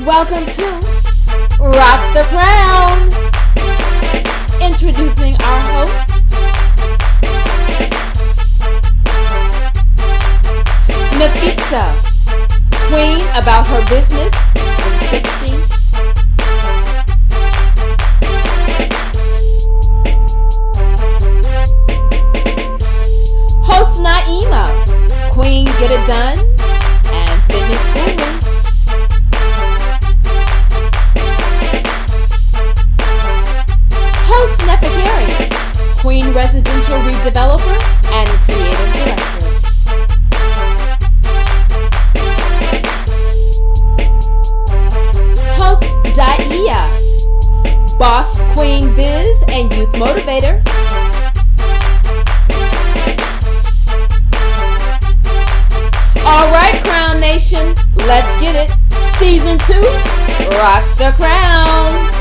Welcome to Rock the Crown. Introducing our host, Nafisa, queen about her business, 360. Host Naima, queen get it done, and fitness guru. Host Nefertari, queen residential redeveloper and creative director. Host Daia, boss queen biz and youth motivator. All right, Crown Nation, let's get it. Season 2, Rock the Crown.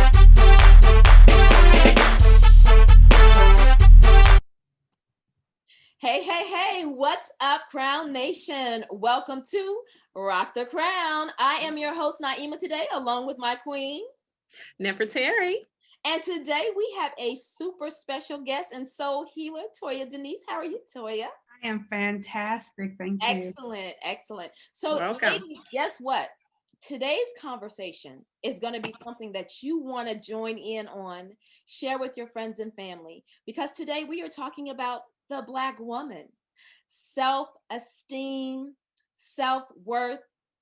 Hey, what's up, Crown Nation? Welcome to Rock the Crown. I am your host, Naima, today, along with my queen, Nefertari. And today we have a super special guest and soul healer, Toya Denise. How are you, Toya? I am fantastic. Thank you. Excellent. So, welcome. Ladies, guess what? Today's conversation is going to be something that you want to join in on, share with your friends and family, because today we are talking about the Black woman, self-esteem, self-worth,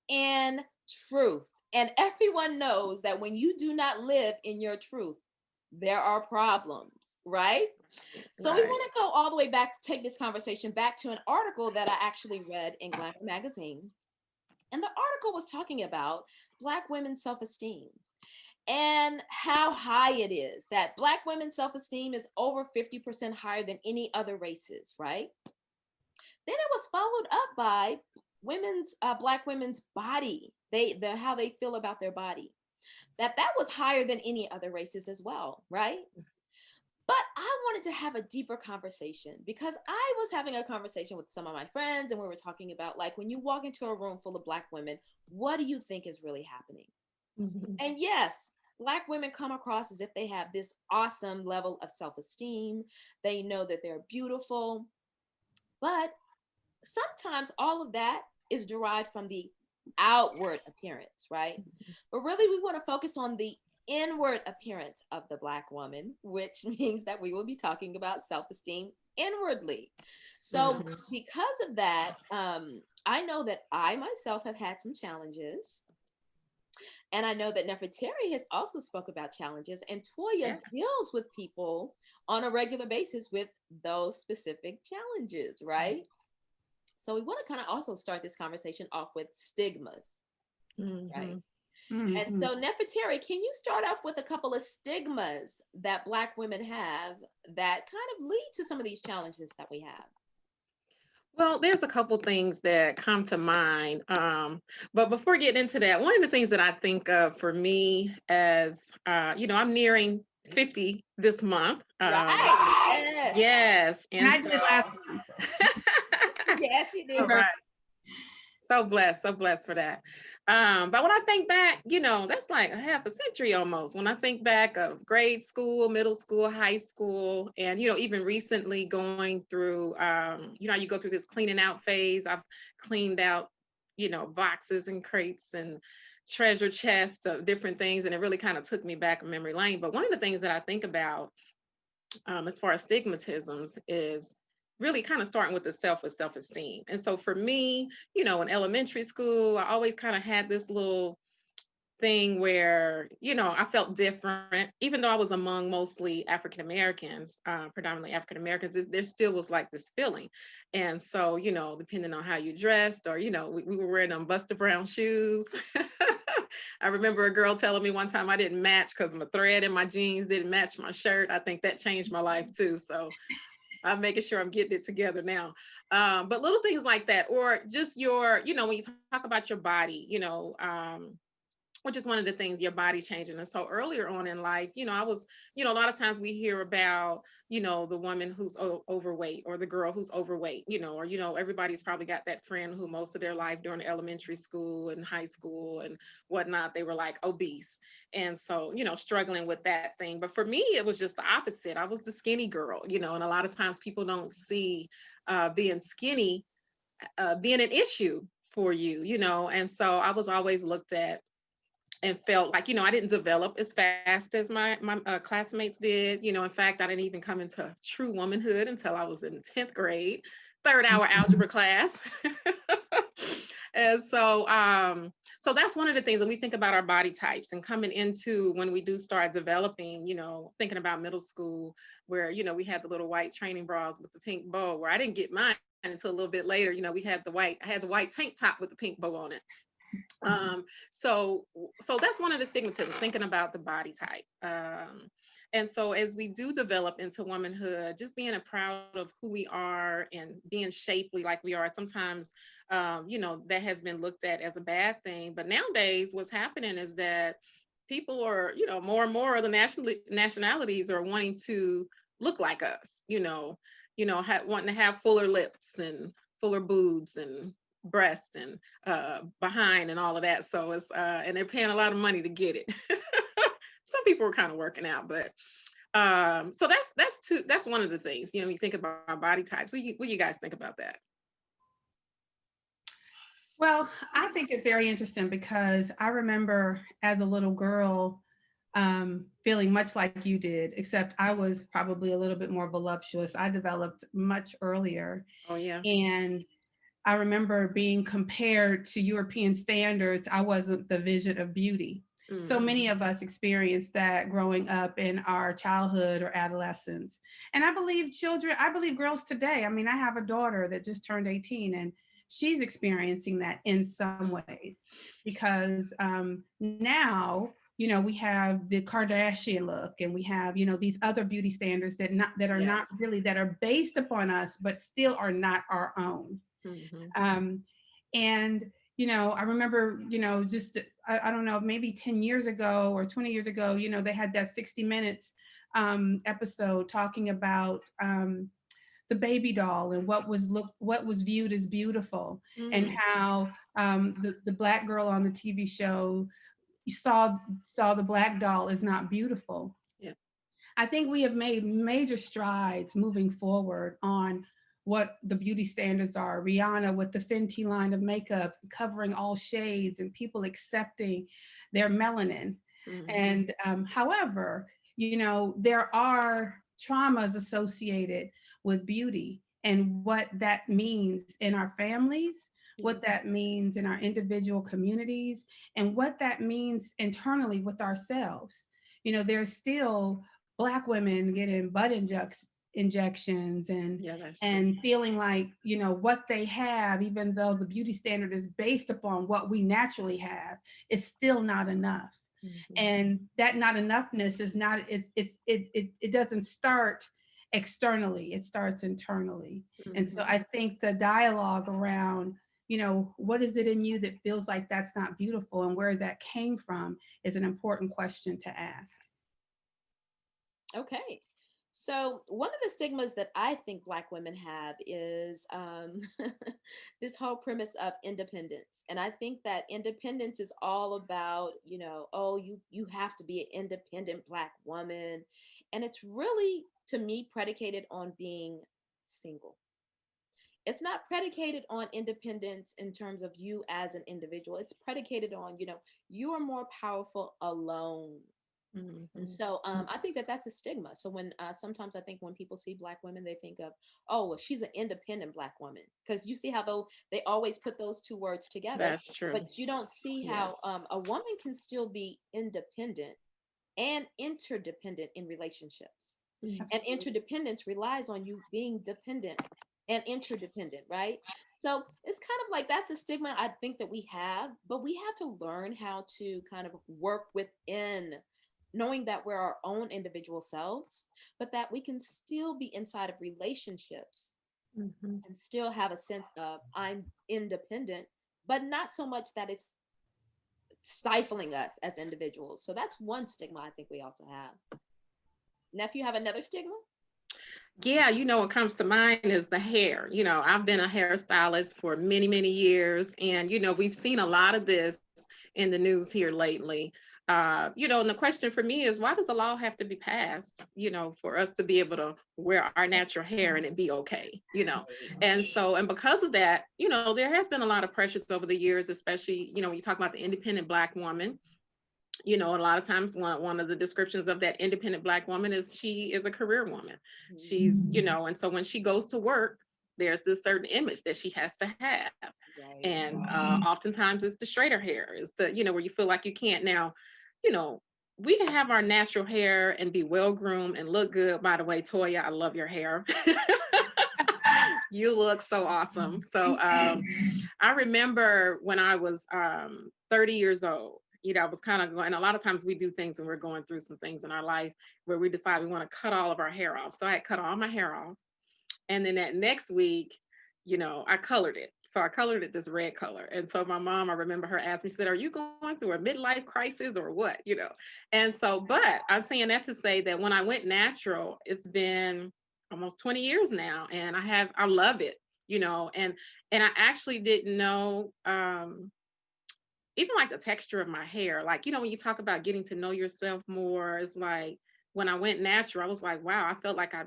and truth. And everyone knows that when you do not live in your truth, there are problems, right? So we want to go all the way back to take this conversation back to an article that I actually read in Glamour magazine. And the article was talking about Black women's self-esteem and how high it is, that Black women's self-esteem is over 50% higher than any other races, right? Then it was followed up by Black women's body, how they feel about their body, that was higher than any other races as well, right? But I wanted to have a deeper conversation because I was having a conversation with some of my friends and we were talking about, like, when you walk into a room full of Black women, what do you think is really happening? Mm-hmm. And yes, Black women come across as if they have this awesome level of self-esteem. They know that they're beautiful, but sometimes all of that is derived from the outward appearance, right? Mm-hmm. But really, we want to focus on the inward appearance of the Black woman, which means that we will be talking about self-esteem inwardly. So because of that, I know that I myself have had some challenges. And I know that Nefertari has also spoke about challenges, and Toya deals with people on a regular basis with those specific challenges, right? So we want to kind of also start this conversation off with stigmas, right? Mm-hmm. And so, Nefertari, can you start off with a couple of stigmas that Black women have that kind of lead to some of these challenges that we have? Well, there's a couple things that come to mind. But before getting into that, one of the things that I think of for me as, I'm nearing 50 this month. Right. Yes. And I did last month. Yes, you did. Right. So blessed for that. But when I think back, that's like a half a century almost. When I think back of grade school, middle school, high school, and, even recently going through, you go through this cleaning out phase. I've cleaned out, boxes and crates and treasure chests of different things. And it really kind of took me back in memory lane. But one of the things that I think about as far as stigmatisms is really kind of starting with the self-esteem. And so for me, in elementary school, I always kind of had this little thing where, I felt different, even though I was among mostly African-Americans, predominantly African-Americans, there still was like this feeling. And so, depending on how you dressed or, we were wearing them Buster Brown shoes. I remember a girl telling me one time I didn't match because my thread in my jeans didn't match my shirt. I think that changed my life too. So I'm making sure I'm getting it together now. But little things like that, or just your, when you talk about your body, which is one of the things, your body changing. And so earlier on in life, I was, a lot of times we hear about, the woman who's overweight, or the girl who's overweight, or, everybody's probably got that friend who most of their life during elementary school and high school and whatnot, they were like obese. And so, struggling with that thing. But for me, it was just the opposite. I was the skinny girl, and a lot of times people don't see being skinny being an issue for you, and so I was always looked at and felt like, I didn't develop as fast as my classmates did. In fact, I didn't even come into true womanhood until I was in 10th grade, third hour algebra class. And so that's one of the things that we think about, our body types, and coming into when we do start developing, thinking about middle school, where, we had the little white training bras with the pink bow, where I didn't get mine until a little bit later. I had the white tank top with the pink bow on it. So that's one of the stigmatisms, thinking about the body type. And so as we do develop into womanhood, just being proud of who we are and being shapely like we are, sometimes, that has been looked at as a bad thing. But nowadays, what's happening is that people are, more and more of the nationalities are wanting to look like us, wanting to have fuller lips and fuller boobs and breast and behind and all of that. So it's and they're paying a lot of money to get it. Some people are kind of working out, but so that's one of the things, you think about body types. What do you guys think about that? Well, I think it's very interesting because I remember as a little girl feeling much like you did, except I was probably a little bit more voluptuous. I developed much earlier. Oh yeah. And I remember being compared to European standards. I wasn't the vision of beauty. So many of us experienced that growing up in our childhood or adolescence. And I believe girls today. I mean, I have a daughter that just turned 18, and she's experiencing that in some ways because now, we have the Kardashian look, and we have, these other beauty standards that are not Yes. really, that are based upon us, but still are not our own. Mm-hmm. Um, and I remember, just I don't know, maybe 10 years ago or 20 years ago, they had that 60 Minutes episode talking about the baby doll and what was viewed as beautiful, and Mm-hmm. how the black girl on the TV show saw the black doll as not beautiful. Yeah. I think we have made major strides moving forward on what the beauty standards are. Rihanna with the Fenty line of makeup covering all shades and people accepting their melanin. Mm-hmm. And however, there are traumas associated with beauty and what that means in our families, what Yes. that means in our individual communities, and what that means internally with ourselves. There's still Black women getting injections Yeah, that's true. and feeling like, what they have, even though the beauty standard is based upon what we naturally have, is still not enough. Mm-hmm. And that not enoughness is not, it doesn't start externally, it starts internally. And so Mm-hmm. I think the dialogue around, what is it in you that feels like that's not beautiful, and where that came from, is an important question to ask. Okay. So, one of the stigmas that I think Black women have is this whole premise of independence. And I think that independence is all about, oh, you have to be an independent Black woman. And it's really, to me, predicated on being single. It's not predicated on independence in terms of you as an individual. It's predicated on, you are more powerful alone. And Mm-hmm. so I think that that's a stigma. So when sometimes I think when people see Black women, they think of, oh, well, she's an independent Black woman. Because you see how though they always put those two words together, That's true. but you don't see how Yes. a woman can still be independent and interdependent in relationships. Mm-hmm. And interdependence relies on you being dependent and interdependent, right? So it's kind of like that's a stigma I think that we have, but we have to learn how to kind of work within knowing that we're our own individual selves, but that we can still be inside of relationships Mm-hmm. and still have a sense of I'm independent, but not so much that it's stifling us as individuals. So that's one stigma I think we also have. Nephew, have another stigma? Yeah, what comes to mind is the hair. I've been a hairstylist for many, many years, and we've seen a lot of this in the news here lately. And the question for me is, why does a law have to be passed, for us to be able to wear our natural hair and it be okay? And because of that, there has been a lot of pressures over the years, especially, when you talk about the independent Black woman. A lot of times one of the descriptions of that independent Black woman is she is a career woman. She's, and so when she goes to work, there's this certain image that she has to have. Right. And oftentimes it's the straighter hair, is the, where you feel like you can't. Now, you know, we can have our natural hair and be well groomed and look good. By the way, Toya, I love your hair. You look so awesome. So I remember when I was 30 years old, I was kind of going, a lot of times we do things when we're going through some things in our life where we decide we want to cut all of our hair off. So I had cut all my hair off. And then that next week, I colored it. So I colored it this red color. And so my mom, I remember her asked me, said, "Are you going through a midlife crisis or what?" And so, but I'm saying that to say that when I went natural, it's been almost 20 years now, and I love it, and I actually didn't know, even like the texture of my hair, like, when you talk about getting to know yourself more, it's like, when I went natural, I was like, wow, I felt like I,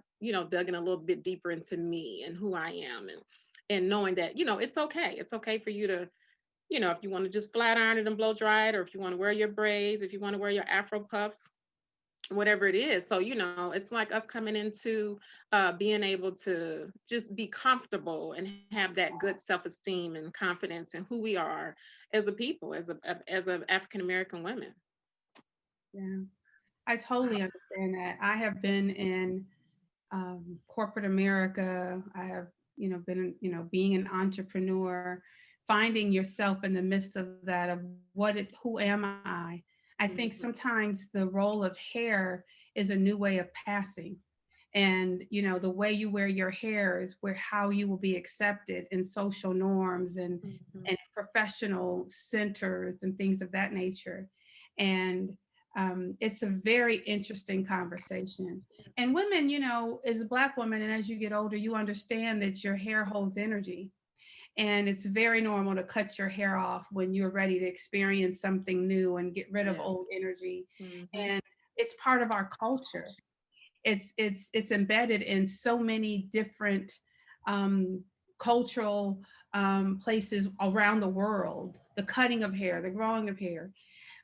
dug in a little bit deeper into me and who I am, and knowing that, it's okay. It's okay for you to, if you want to just flat iron it and blow dry it, or if you want to wear your braids, if you want to wear your Afro puffs, whatever it is. So, it's like us coming into being able to just be comfortable and have that good self-esteem and confidence in who we are as a people, as a African American women. Yeah, I totally understand that. I have been in corporate America. I have, been, being an entrepreneur, finding yourself in the midst of that, of who am I? I think Mhm. sometimes the role of hair is a new way of passing. And, the way you wear your hair is where how you will be accepted in social norms Mhm. and professional centers and things of that nature. And it's a very interesting conversation. And women, as a Black woman, and as you get older, you understand that your hair holds energy. And it's very normal to cut your hair off when you're ready to experience something new and get rid of Yes. old energy. Mhm. And it's part of our culture. It's embedded in so many different um, cultural places around the world. The cutting of hair, the growing of hair,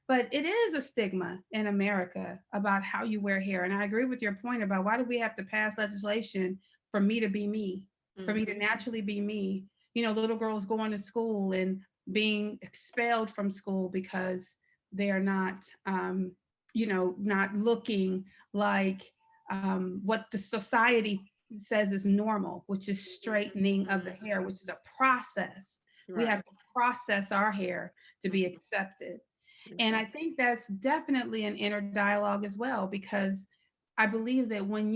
but it is a stigma in America about how you wear hair. And I agree with your point about why do we have to pass legislation for me to be me, for me to Mhm. naturally be me? Little girls going to school and being expelled from school because they are not, not looking like what the society says is normal, which is straightening of the hair, which is a process. We have Right. to process our hair to be Mhm. accepted. And I Exactly. think that's definitely an inner dialogue as well, because I believe that when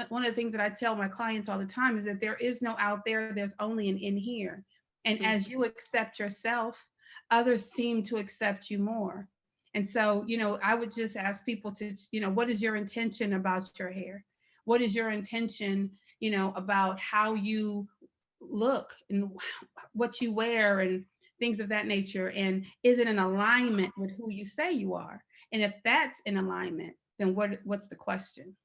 one of the things that I tell my clients all the time is that there is no out there, there's only an in here. And Mhm. as you accept yourself, others seem to accept you more. And so, I would just ask people to, what is your intention about your hair? What is your intention, about how you look and what you wear and things of that nature, and is it in alignment with who you say you are? And if that's in alignment, then what's the question?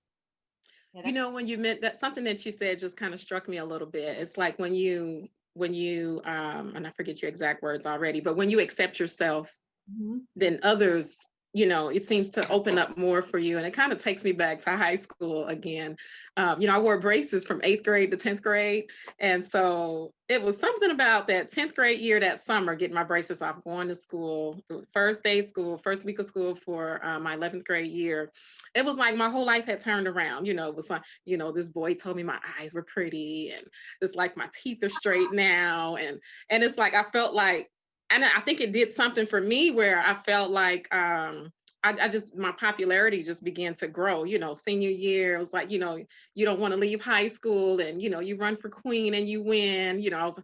Yeah, that's When you meant that, something that you said just kind of struck me a little bit. It's like when you and I forget your exact words already, but when you accept yourself, Mhm. then others, it seems to open up more for you. And it kind of takes me back to high school again. I wore braces from 8th grade to 10th grade. And so it was something about that 10th grade year, that summer, getting my braces off, going to school, first day of school, first week of school for my 11th grade year. It was like my whole life had turned around. It was like, this boy told me my eyes were pretty, and it's like my teeth are straight now. And it's like, I felt like, and I think it did something for me where I felt like I I just, my popularity just began to grow. Senior year, it was like, you don't want to leave high school, and you run for queen and you win. I was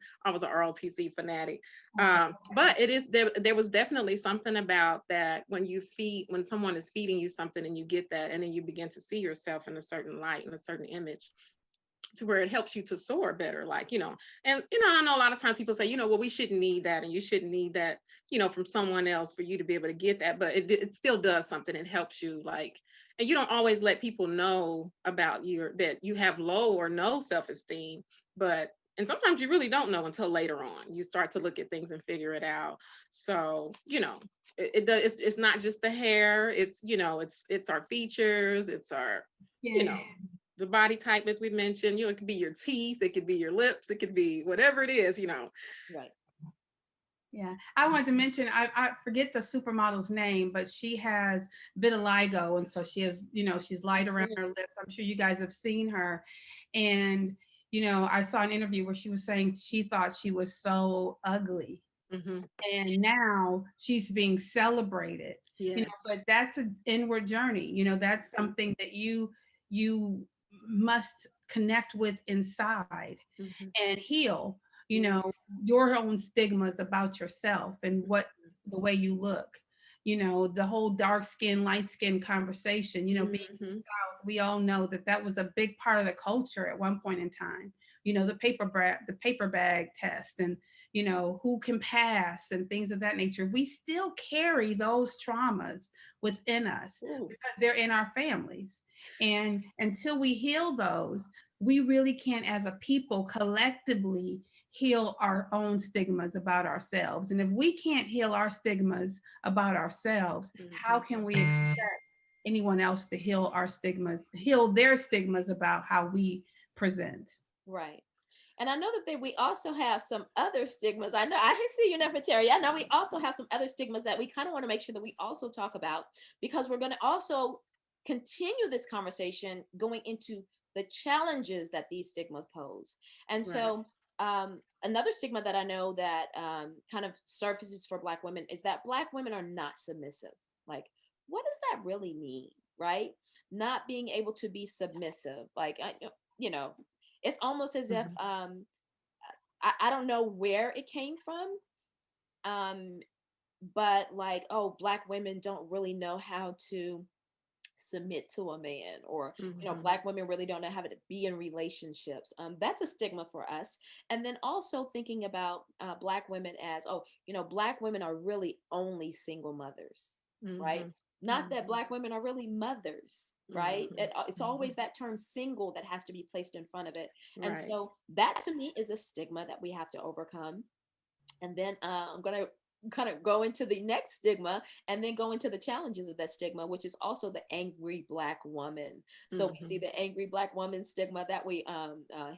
an ROTC fanatic. But there was definitely something about that when someone is feeding you something and you get that, and then you begin to see yourself in a certain light, in a certain image, to where it helps you to soar better. I know a lot of times people say, well, we shouldn't need that, and you shouldn't need that, from someone else for you to be able to get that, but it still does something. It helps you, and you don't always let people know about that you have low or no self-esteem, and sometimes you really don't know until later on. You start to look at things and figure it out. So, it does, it's not just the hair, it's our features, it's our, the body type, as we mentioned. It could be your teeth, it could be your lips, it could be whatever it is. Right. Yeah, I wanted to mention, I forget the supermodel's name, but she has vitiligo, and so she has, she's light around her lips. I'm sure you guys have seen her, and I saw an interview where she was saying she thought she was so ugly, and now she's being celebrated. Yes. But that's an inward journey. That's something that you must connect with inside and heal. Your own stigmas about yourself and the way you look. The whole dark skin, light skin conversation. Being South, we all know that was a big part of the culture at one point in time. The paper bag test, and who can pass, and things of that nature. We still carry those traumas within us because they're in our families. And until we heal those, we really can't, as a people, collectively heal our own stigmas about ourselves. And if we can't heal our stigmas about ourselves, how can we expect anyone else to heal their stigmas about how we present? Right. And I know that we also have some other stigmas. I know, I see you, Nefertari. I know we also have some other stigmas that we kind of want to make sure that we also talk about, because we're going to also continue this conversation going into the challenges that these stigmas pose. And so another stigma that I know that kind of surfaces for Black women is that Black women are not submissive. Like, what does that really mean, right? Not being able to be submissive. Like, it's almost as if I don't know where it came from, but like, oh, Black women don't really know how to submit to a man, or Black women really don't know how to be in relationships. That's a stigma for us. And then also thinking about Black women as, Black women are really only single mothers, right? Not that Black women are really mothers, right? It's always that term single that has to be placed in front of it. And so that, to me, is a stigma that we have to overcome. And then I'm going to kind of go into the next stigma, and then go into the challenges of that stigma, which is also the angry Black woman. So we see the angry Black woman stigma that we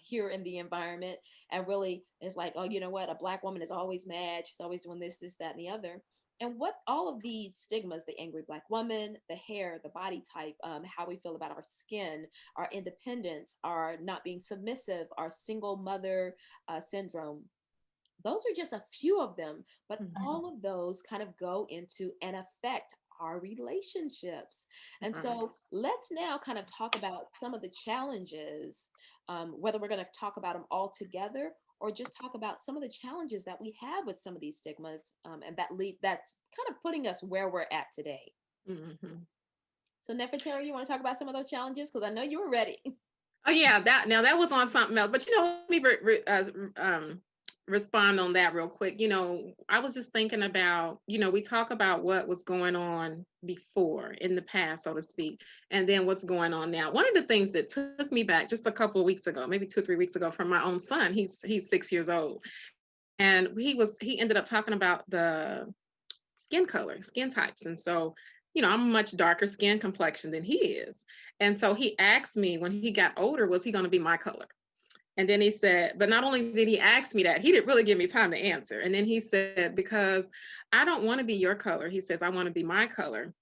hear in the environment, and really it's like, oh, you know what, a Black woman is always mad, she's always doing this, that, and the other. And what all of these stigmas, the angry Black woman, the hair, the body type, how we feel about our skin, our independence, our not being submissive, our single mother syndrome, those are just a few of them, but all of those kind of go into and affect our relationships. And so let's now kind of talk about some of the challenges, whether we're going to talk about them all together or just talk about some of the challenges that we have with some of these stigmas, and that's kind of putting us where we're at today. So Nefertari, you want to talk about some of those challenges? Because I know you were ready. Oh yeah, that was on something else. But let me respond on that real quick. I was just thinking about, we talk about what was going on before, in the past, so to speak, and then what's going on now. One of the things that took me back just a couple of weeks ago, maybe 2 or 3 weeks ago, from my own son. He's 6 years old, and he ended up talking about the skin types. And so, I'm a much darker skin complexion than he is. And so he asked me, when he got older, was he going to be my color? And then he said, but not only did he ask me that, he didn't really give me time to answer. And then he said, because I don't want to be your color. He says, I want to be my color.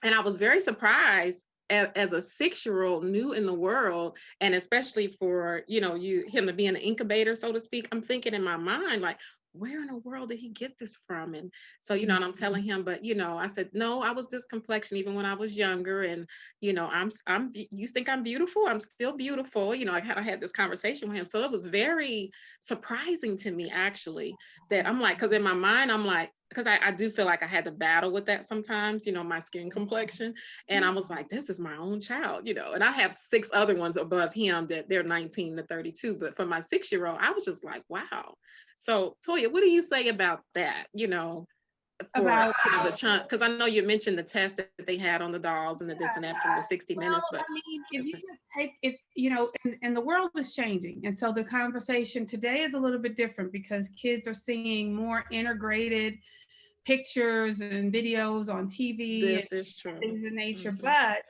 And I was very surprised as a 6-year-old, new in the world, and especially for, him to be an incubator, so to speak. I'm thinking in my mind, like, where in the world did he get this from? And so, and I'm telling him, but I said, no, I was this complexion even when I was younger. And, you think I'm beautiful? I'm still beautiful. I had this conversation with him. So it was very surprising to me, actually, that I'm like, because in my mind, I'm like, because I do feel like I had to battle with that sometimes, my skin complexion. And I was like, this is my own child, and I have 6 other ones above him that they're 19 to 32. But for my 6-year-old, I was just like, wow. So Toya, what do you say about that? For About the chunk, because I know you mentioned the test that they had on the dolls and the this and that from the 60 Minutes, but I mean, if you just take it, and the world is changing. And so the conversation today is a little bit different because kids are seeing more integrated pictures and videos on TV and this is true. things of nature, Mhm. but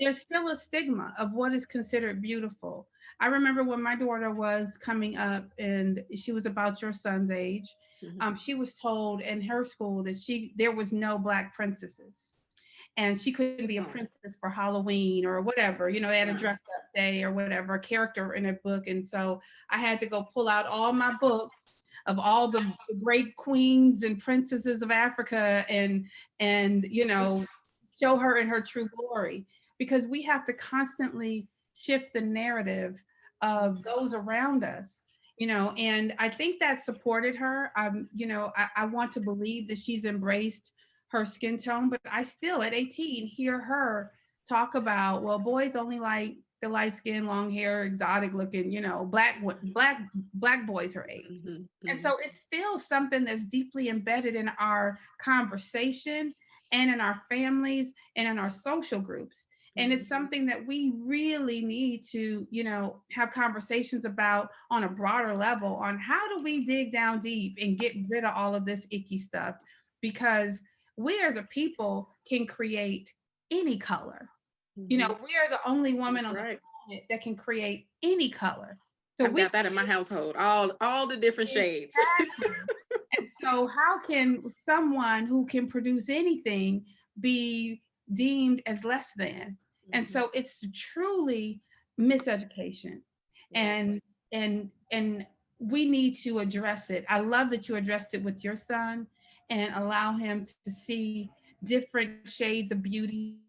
there's still a stigma of what is considered beautiful. I remember when my daughter was coming up and she was about your son's age, Mhm. she was told in her school that there was no black princesses and she couldn't be a princess for Halloween or whatever. They had a dress up day or whatever, a character in a book. And so I had to go pull out all my books of all the great queens and princesses of Africa and show her in her true glory, because we have to constantly shift the narrative of those around us. And I think that supported her. I want to believe that she's embraced her skin tone, but I still at 18 hear her talk about, well, boys only like the light skin, long hair, exotic looking, black boys her age. Mhm. And Mhm. so it's still something that's deeply embedded in our conversation and in our families and in our social groups. And it's something that we really need to, have conversations about on a broader level on how do we dig down deep and get rid of all of this icky stuff, because we as a people can create any color. Mhm. We are the only woman That's on the right. planet that can create any color. So I've we got that in my household, all the different shades. exactly. And so how can someone who can produce anything be deemed as less than? And Mhm. so it's truly miseducation. Right. And we need to address it. I love that you addressed it with your son and allow him to see different shades of beauty,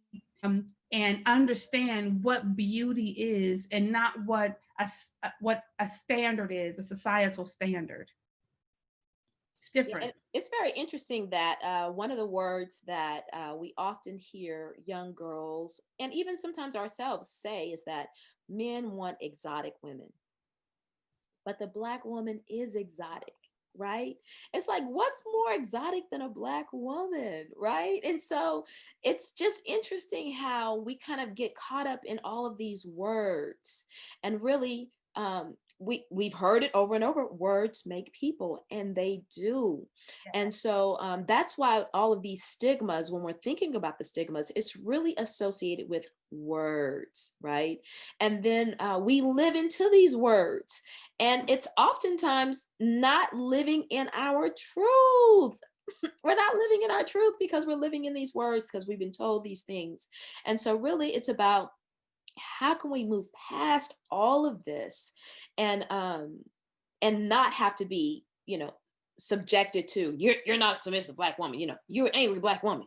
and understand what beauty is and not what a standard is, a societal standard. It's Yeah, different. and it's very interesting that one of the words that we often hear young girls and even sometimes ourselves say is that men want exotic women, but the Black woman is exotic, right? It's like, what's more exotic than a Black woman, right? And so it's just interesting how we kind of get caught up in all of these words and really. We've heard it over and over, words make people, and they do. And so that's why all of these stigmas, when we're thinking about the stigmas, it's really associated with words, right? And then we live into these words, and it's oftentimes not living in our truth. We're not living in our truth because we're living in these words because we've been told these things. And so really it's about how can we move past all of this and not have to be, subjected to you're not a submissive Black woman, you're an angry Black woman,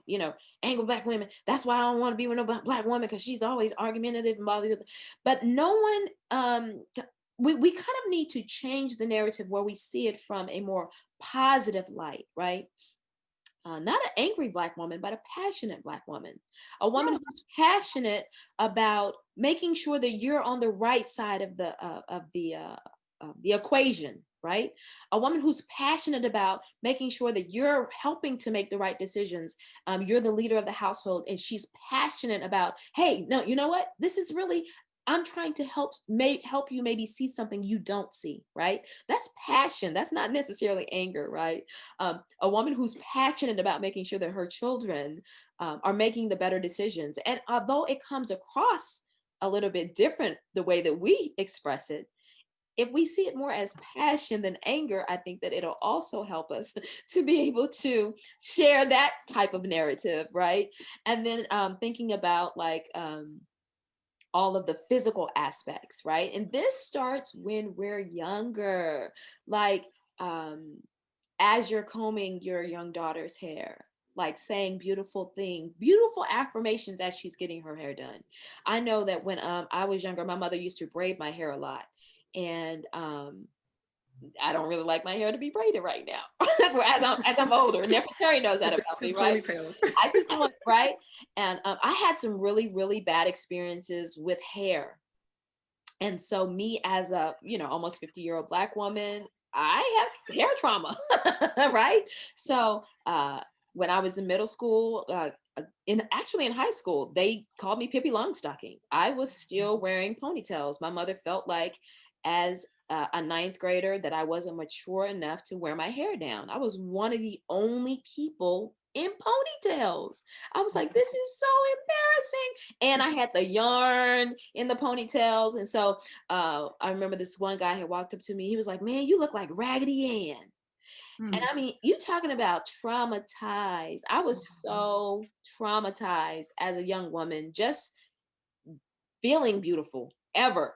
angry Black women, that's why I don't want to be with no Black woman because she's always argumentative and all these other. But no one we kind of need to change the narrative where we see it from a more positive light, right? Not an angry Black woman, but a passionate Black woman, a woman who's passionate about making sure that you're on the right side of the equation, right? A woman who's passionate about making sure that you're helping to make the right decisions. You're the leader of the household, and she's passionate about, hey, no, you know what? This is really, I'm trying to help you maybe see something you don't see, right? That's passion. That's not necessarily anger, right? A woman who's passionate about making sure that her children are making the better decisions. And although it comes across a little bit different the way that we express it, if we see it more as passion than anger, I think that it'll also help us to be able to share that type of narrative, right? And then thinking about like all of the physical aspects, right? And this starts when we're younger. Like, um, as you're combing your young daughter's hair, like saying beautiful things, beautiful affirmations as she's getting her hair done. I know that when I was younger, my mother used to braid my hair a lot. And I don't really like my hair to be braided right now. as I'm older. Never Terry knows that about me, right? Ponytails. I just want, right. And I had some really, really bad experiences with hair. And so me as a, almost 50-year-old Black woman, I have hair trauma, right? So when I was in middle school, in high school, they called me Pippi Longstocking. I was still wearing ponytails. My mother felt like, as a ninth grader, that I wasn't mature enough to wear my hair down. I was one of the only people in ponytails. I was like, this is so embarrassing. And I had the yarn in the ponytails. And so I remember this one guy had walked up to me. He was like, man, you look like Raggedy Ann. And I mean, you talking about traumatized. I was so traumatized as a young woman, just feeling beautiful ever.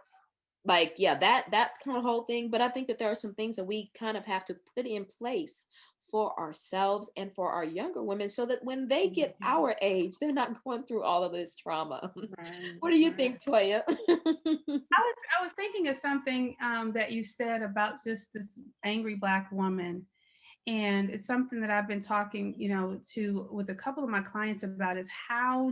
Like, yeah, that kind of whole thing. But I think that there are some things that we kind of have to put in place for ourselves and for our younger women, so that when they get our age, they're not going through all of this trauma. Right. What do you think, Toya? I was thinking of something that you said about just this angry Black woman. And it's something that I've been talking, with a couple of my clients about, is how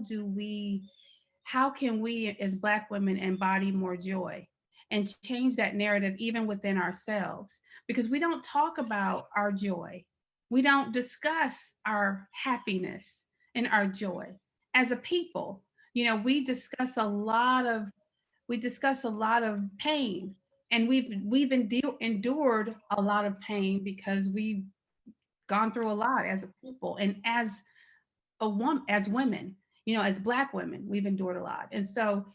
can we as Black women embody more joy and change that narrative even within ourselves? Because we don't talk about our joy. We don't discuss our happiness and our joy as a people. We discuss a lot of pain, and endured a lot of pain because we've gone through a lot as a people, and as women, as Black women, we've endured a lot. And so,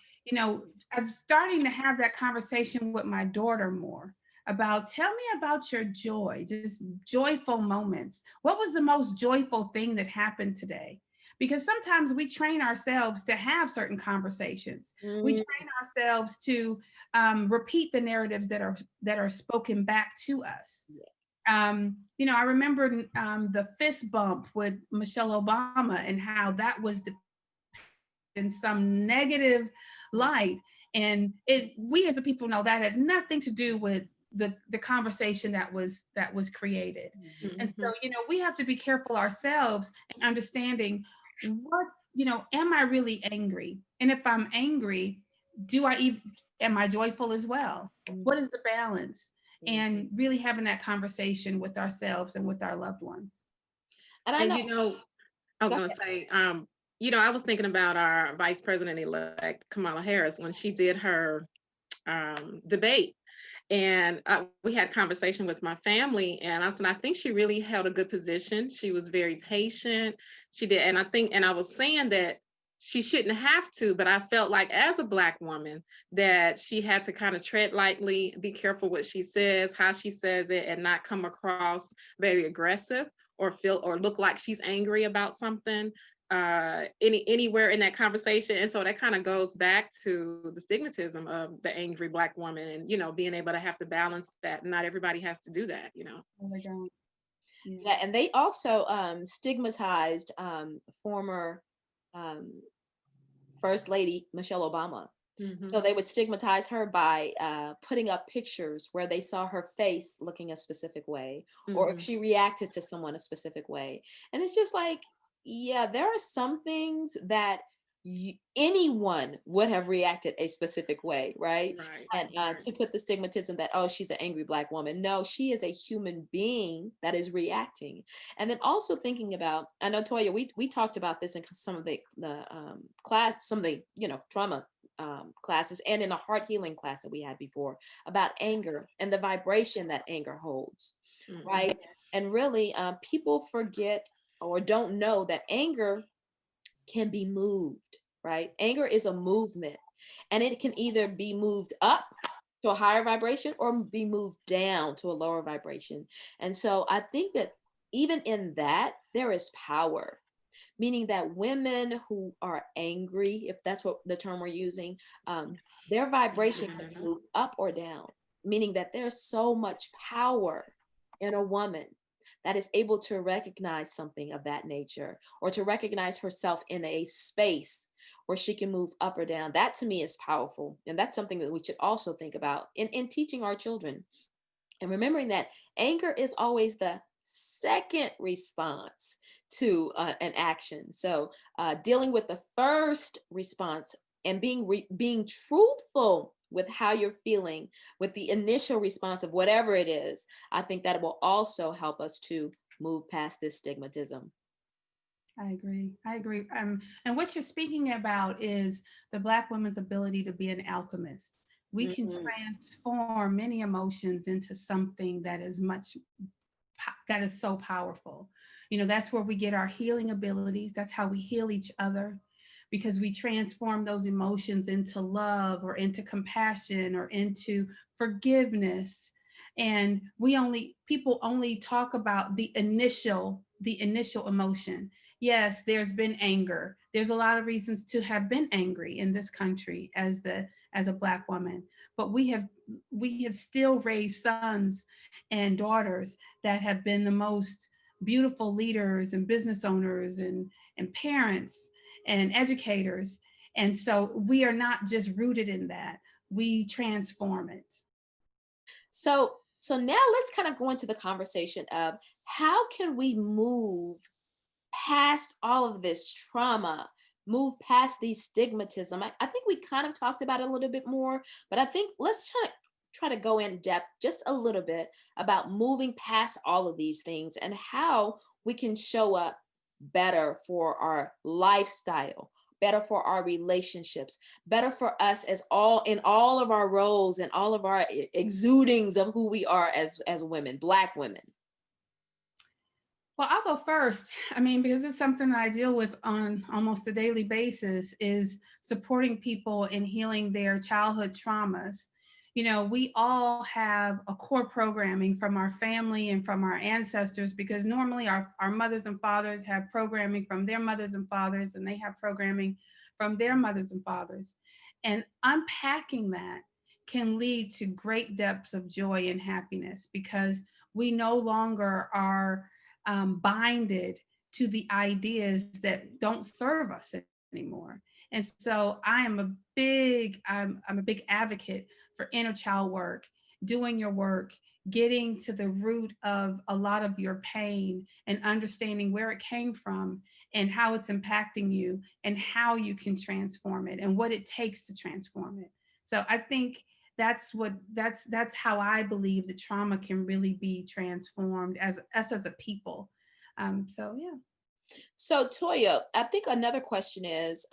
I'm starting to have that conversation with my daughter more about, tell me about your joy, just joyful moments. What was the most joyful thing that happened today? Because sometimes we train ourselves to have certain conversations. We train ourselves to repeat the narratives that are spoken back to us. I remember the fist bump with Michelle Obama, and how that was in some negative light. And we as a people know that had nothing to do with the conversation that was created. And so, we have to be careful ourselves and understanding what, am I really angry? And if I'm angry, am I joyful as well? What is the balance? And really having that conversation with ourselves and with our loved ones. And I know, I was going to say, I was thinking about our Vice President-elect Kamala Harris when she did her debate. And we had a conversation with my family, and I said, I think she really held a good position. She was very patient. She did. And I was saying that she shouldn't have to, but I felt like, as a Black woman, that she had to kind of tread lightly, be careful what she says, how she says it, and not come across very aggressive or look like she's angry about something anywhere in that conversation. And so that kind of goes back to the stigmatism of the angry Black woman, and being able to have to balance that. Not everybody has to do that. Oh my God. Yeah, and they also stigmatized former First Lady Michelle Obama. So they would stigmatize her by putting up pictures where they saw her face looking a specific way, or if she reacted to someone a specific way. And it's just like, yeah, there are some things that anyone would have reacted a specific way, right? And to put the stigmatism that, oh, she's an angry Black woman. No, she is a human being that is reacting. And then also thinking about, I know, Toya, we talked about this in some of the class, some of the trauma classes, and in a heart healing class that we had before, about anger and the vibration that anger holds, right? And really, people forget or don't know that anger can be moved, right? Anger is a movement, and it can either be moved up to a higher vibration or be moved down to a lower vibration. And so I think that even in that, there is power, meaning that women who are angry, if that's what the term we're using, their vibration can move up or down, meaning that there's so much power in a woman that is able to recognize something of that nature, or to recognize herself in a space where she can move up or down. That to me is powerful. And that's something that we should also think about in teaching our children. And remembering that anger is always the second response to an action. So dealing with the first response and being truthful with how you're feeling with the initial response of whatever it is, I think that will also help us to move past this stigmatism. I agree. I agree. And what you're speaking about is the Black woman's ability to be an alchemist. We can Mhm. transform many emotions into something that is that is so powerful. That's where we get our healing abilities. That's how we heal each other, because we transform those emotions into love or into compassion or into forgiveness. And people only talk about the initial emotion. Yes, there's been anger. There's a lot of reasons to have been angry in this country as a Black woman, but we have still raised sons and daughters that have been the most beautiful leaders and business owners and parents and educators. And so we are not just rooted in that, we transform it. So now let's kind of go into the conversation of how can we move past all of this trauma, move past these stigmatism. I think we kind of talked about it a little bit more, but I think let's try to go in depth just a little bit about moving past all of these things and how we can show up better for our lifestyle, better for our relationships, better for us as all in all of our roles and all of our exudings of who we are as women, Black women. Well, I'll go first. I mean, because it's something that I deal with on almost a daily basis, is supporting people in healing their childhood traumas. We all have a core programming from our family and from our ancestors, because normally our mothers and fathers have programming from their mothers and fathers, and they have programming from their mothers and fathers. And unpacking that can lead to great depths of joy and happiness, because we no longer are binded to the ideas that don't serve us anymore. And so I'm a big advocate for inner child work, doing your work, getting to the root of a lot of your pain and understanding where it came from and how it's impacting you and how you can transform it and what it takes to transform it. So I think that's how I believe the trauma can really be transformed as us as a people. So yeah. So Toya, I think another question is,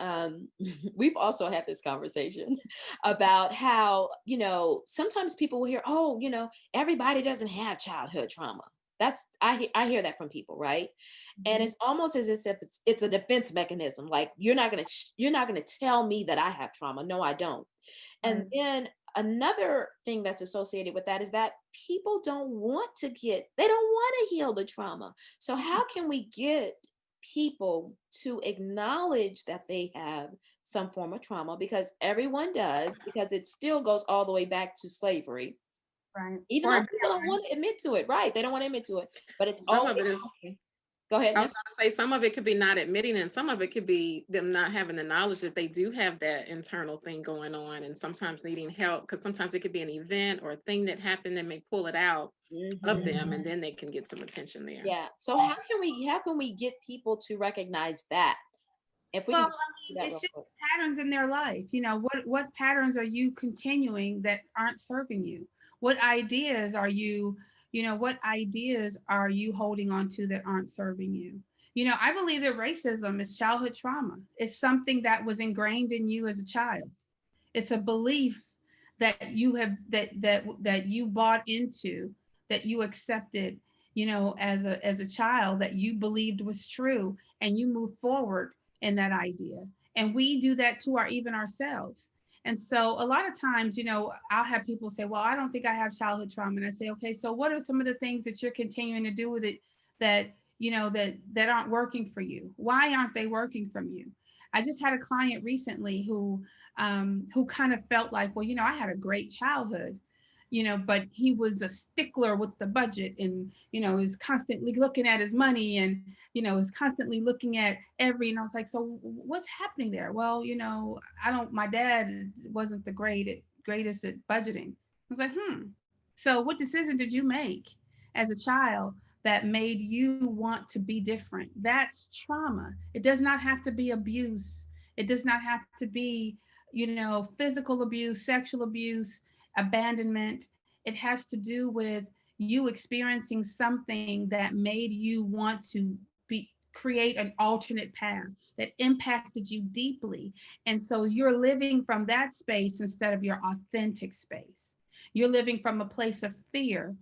we've also had this conversation about how, sometimes people will hear, oh, everybody doesn't have childhood trauma. I hear that from people, right? And Mhm. it's almost as if it's a defense mechanism. Like you're not gonna tell me that I have trauma. No, I don't. And Right. then another thing that's associated with that is that people they don't want to heal the trauma. So how can we get people to acknowledge that they have some form of trauma, because everyone does, because it still goes all the way back to slavery, Right. even Or though people don't ignorance. want to admit to it, right? They don't want to admit to it, but it's Some always of it is, okay. Go ahead. I No. was going to say, some of it could be not admitting, and some of it could be them not having the knowledge that they do have that internal thing going on, and sometimes needing help, because sometimes it could be an event or a thing that happened that may pull it out of Mhm. them, and then they can get some attention there. Yeah. So how can we get people to recognize that? If we Well, can I do mean, that it's real just quick. patterns in their life. What patterns are you continuing that aren't serving you? What ideas are you holding on to that aren't serving you? I believe that racism is childhood trauma. It's something that was ingrained in you as a child. It's a belief that you bought into, that you accepted, as a child, that you believed was true, and you move forward in that idea. And we do that to even ourselves. And so a lot of times, I'll have people say, well, I don't think I have childhood trauma. And I say, okay, so what are some of the things that you're continuing to do with it that, that aren't working for you? Why aren't they working from you? I just had a client recently who kind of felt like, well, I had a great childhood. but he was a stickler with the budget, and is constantly looking at his money, and is constantly looking at and I was like, so what's happening there? Well, I don't my dad wasn't the greatest at budgeting. I was like, so what decision did you make as a child that made you want to be different? That's trauma. It does not have to be abuse. It does not have to be, physical abuse, sexual abuse, abandonment. It has to do with you experiencing something that made you want to create an alternate path that impacted you deeply. And so you're living from that space instead of your authentic space. You're living from a place of fear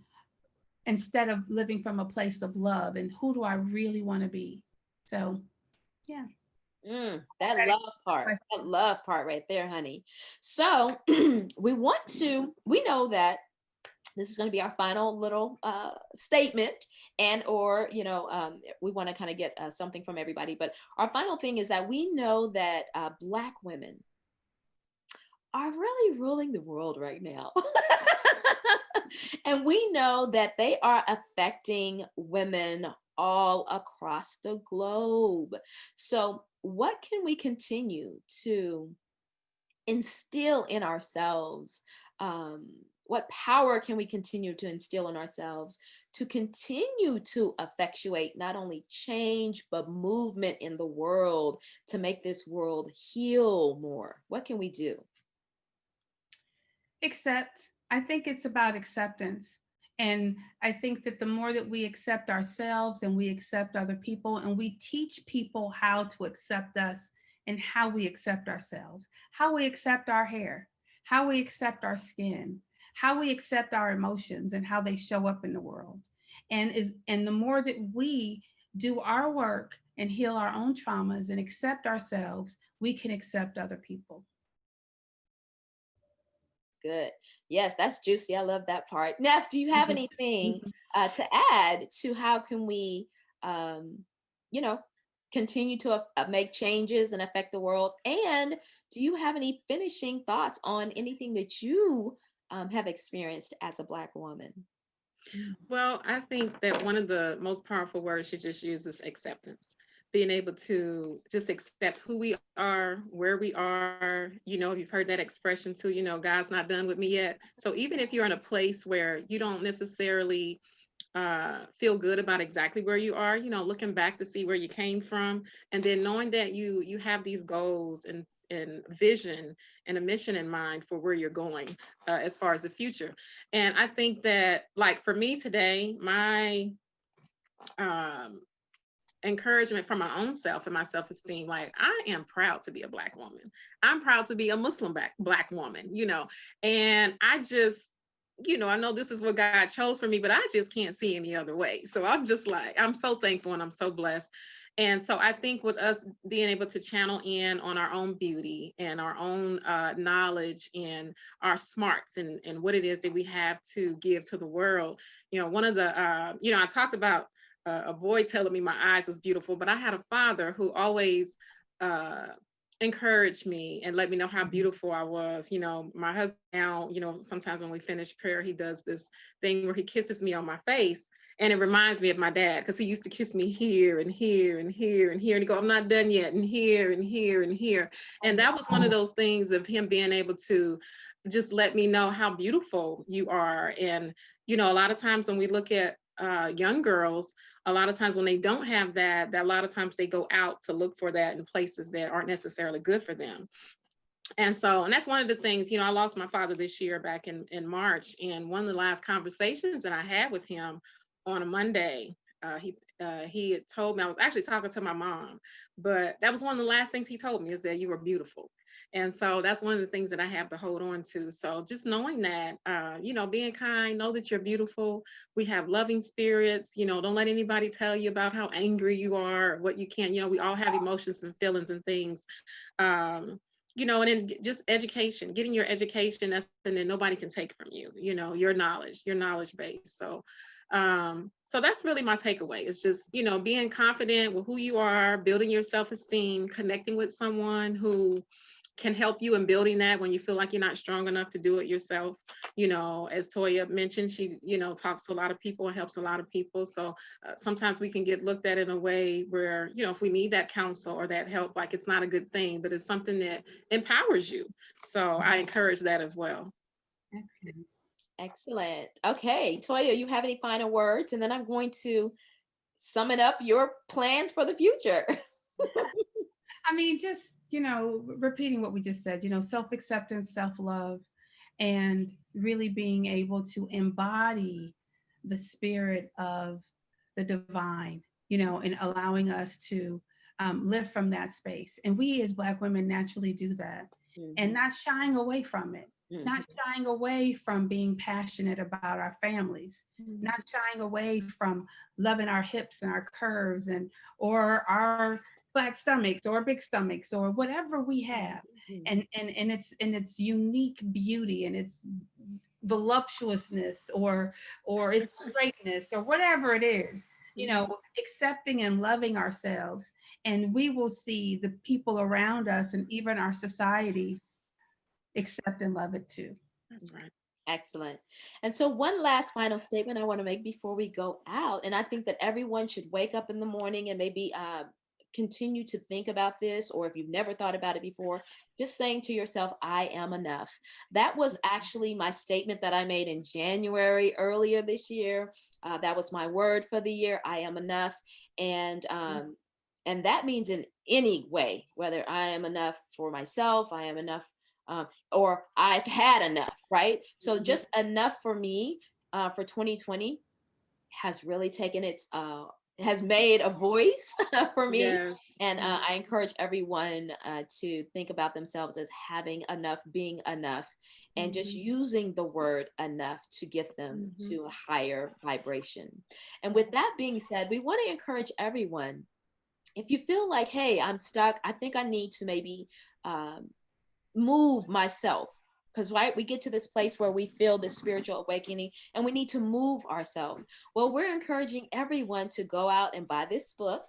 instead of living from a place of love and who do I really want to be. So yeah. That love part right there, honey. So we know that this is going to be our final little statement, and or we want to kind of get something from everybody, but our final thing is that we know that Black women are really ruling the world right now. And we know that they are affecting women all across the globe. So what can we continue to instill in ourselves? What power can we continue to instill in ourselves to continue to effectuate not only change, but movement in the world to make this world heal more? What can we do? Accept. I think it's about acceptance. And I think that the more that we accept ourselves and we accept other people and we teach people how to accept us and how we accept ourselves, how we accept our hair, how we accept our skin, how we accept our emotions and how they show up in the world. And the more that we do our work and heal our own traumas and accept ourselves, we can accept other people. Good. Yes, that's juicy. I love that part. Neff, do you have anything to add to how can we, um, you know, continue to make changes and affect the world? And do you have any finishing thoughts on anything that you have experienced as a Black woman? Well, I think that one of the most powerful words you just used is acceptance. Being able to just accept who we are, where we are. You've heard that expression too, God's not done with me yet. So even if you're in a place where you don't necessarily feel good about exactly where you are, looking back to see where you came from, and then knowing that you have these goals and vision and a mission in mind for where you're going as far as the future. And I think that, like, for me today, my um, encouragement from my own self and my self-esteem, like, I am proud to be a Black woman. I'm proud to be a Muslim Black woman, and I just, I know this is what God chose for me, but I just can't see any other way. So I'm just like, I'm so thankful and I'm so blessed. And so I think with us being able to channel in on our own beauty and our own knowledge and our smarts and what it is that we have to give to the world, one of the, I talked about a boy telling me my eyes was beautiful, but I had a father who always encouraged me and let me know how beautiful I was. My husband now, sometimes when we finish prayer, he does this thing where he kisses me on my face. And it reminds me of my dad, because he used to kiss me here and here and here and here. And he go, I'm not done yet. And here and here and here. And that was one of those things of him being able to just let me know how beautiful you are. And, a lot of times when we look at young girls, a lot of times when they don't have that a lot of times they go out to look for that in places that aren't necessarily good for them. And that's one of the things, I lost my father this year back in March. And one of the last conversations that I had with him on a Monday, he had told me, I was actually talking to my mom, but that was one of the last things he told me, is that you were beautiful. And so that's one of the things that I have to hold on to. So just knowing that, being kind, know that you're beautiful. We have loving spirits, don't let anybody tell you about how angry you are or what you can't, we all have emotions and feelings and things. And then just education, getting your education, that's something that nobody can take from you, your knowledge base. So that's really my takeaway. It's just, being confident with who you are, building your self-esteem, connecting with someone who can help you in building that when you feel like you're not strong enough to do it yourself. As Toya mentioned, she, talks to a lot of people and helps a lot of people. So sometimes we can get looked at in a way where, if we need that counsel or that help, like it's not a good thing, but it's something that empowers you. So I encourage that as well. Excellent. Excellent. Okay, Toya, you have any final words? And then I'm going to summon up your plans for the future. I mean, just, repeating what we just said, self-acceptance, self-love, and really being able to embody the spirit of the divine, and allowing us to live from that space. And we as Black women naturally do that, and not shying away from it, not shying away from being passionate about our families, not shying away from loving our hips and our curves or our flat stomachs or big stomachs or whatever we have, and its unique beauty and its voluptuousness or its straightness or whatever it is, accepting and loving ourselves, and we will see the people around us and even our society accept and love it too. That's right. Excellent. And so one last final statement I want to make before we go out, and I think that everyone should wake up in the morning and maybe continue to think about this, or if you've never thought about it before, just saying to yourself, I am enough. That was actually my statement that I made in January earlier this year. That was my word for the year, I am enough. And that means in any way, whether I am enough for myself, I am enough, or I've had enough, right? So just enough for me for 2020 has really taken has made a voice for me. Yes. And I encourage everyone to think about themselves as having enough, being enough, and just using the word enough to get them to a higher vibration. And with that being said, we want to encourage everyone, if you feel like, hey, I'm stuck, I think I need to maybe move myself, because right, we get to this place where we feel this spiritual awakening and we need to move ourselves. Well, we're encouraging everyone to go out and buy this book.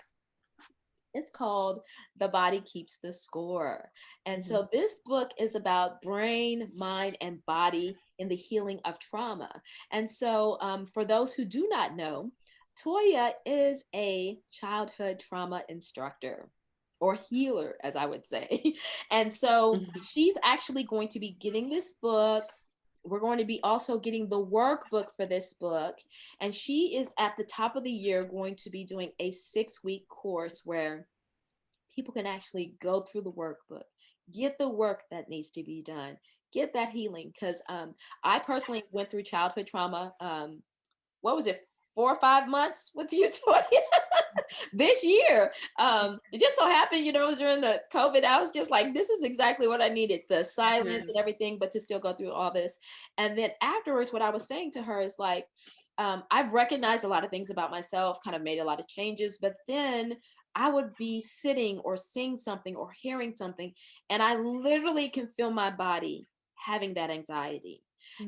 It's called The Body Keeps the Score. And so this book is about brain, mind, and body in the healing of trauma. And so for those who do not know, Toya is a childhood trauma instructor, or healer, as I would say. And so she's actually going to be getting this book. We're going to be also getting the workbook for this book. And she is at the top of the year going to be doing a 6-week course where people can actually go through the workbook, get the work that needs to be done, get that healing. Because I personally went through childhood trauma. What was it, 4 or 5 months with you, Toya? This year. It just so happened, during the COVID, I was just like, this is exactly what I needed, the silence and everything, but to still go through all this. And then afterwards, what I was saying to her is like, I've recognized a lot of things about myself, kind of made a lot of changes, but then I would be sitting or seeing something or hearing something, and I literally can feel my body having that anxiety.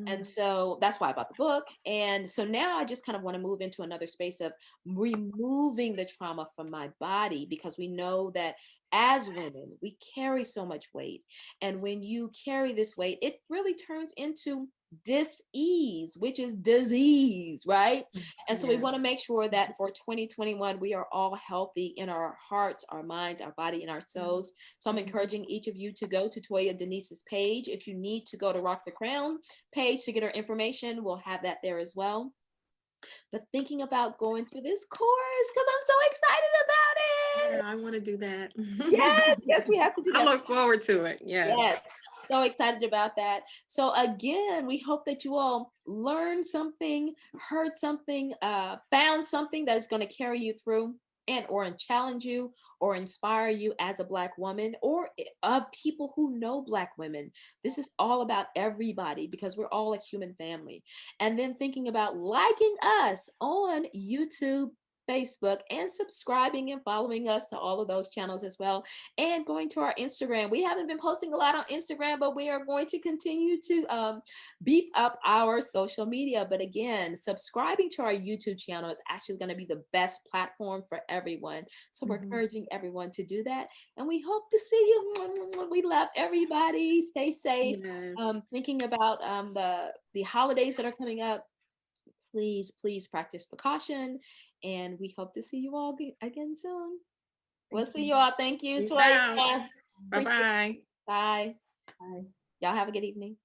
And so that's why I bought the book. And so now I just kind of want to move into another space of removing the trauma from my body, because we know that as women, we carry so much weight. And when you carry this weight, it really turns into dis-ease, which is disease, right? And so we want to make sure that for 2021, we are all healthy in our hearts, our minds, our body, and our souls. So I'm encouraging each of you to go to Toya Denise's page. If you need to go to Rock the Crown page to get her information, we'll have that there as well. But thinking about going through this course, because I'm so excited about it. Yeah, I want to do that. Yes, we have to do that. I look forward to it. Yes. So excited about that. So again, we hope that you all learned something, heard something, found something that is going to carry you through or challenge you or inspire you as a Black woman, or people who know Black women. This is all about everybody, because we're all a human family. And then thinking about liking us on YouTube, Facebook, and subscribing and following us to all of those channels as well, and going to our Instagram. We haven't been posting a lot on Instagram, but we are going to continue to beef up our social media. But again, subscribing to our YouTube channel is actually going to be the best platform for everyone. So we're encouraging everyone to do that. And we hope to see you. We love everybody. Stay safe. Yes. Thinking about the holidays that are coming up, please practice precaution. And we hope to see you all again soon. We'll see you all. Thank you, Peace Toya. out. Bye-bye. Bye. Bye. Y'all have a good evening.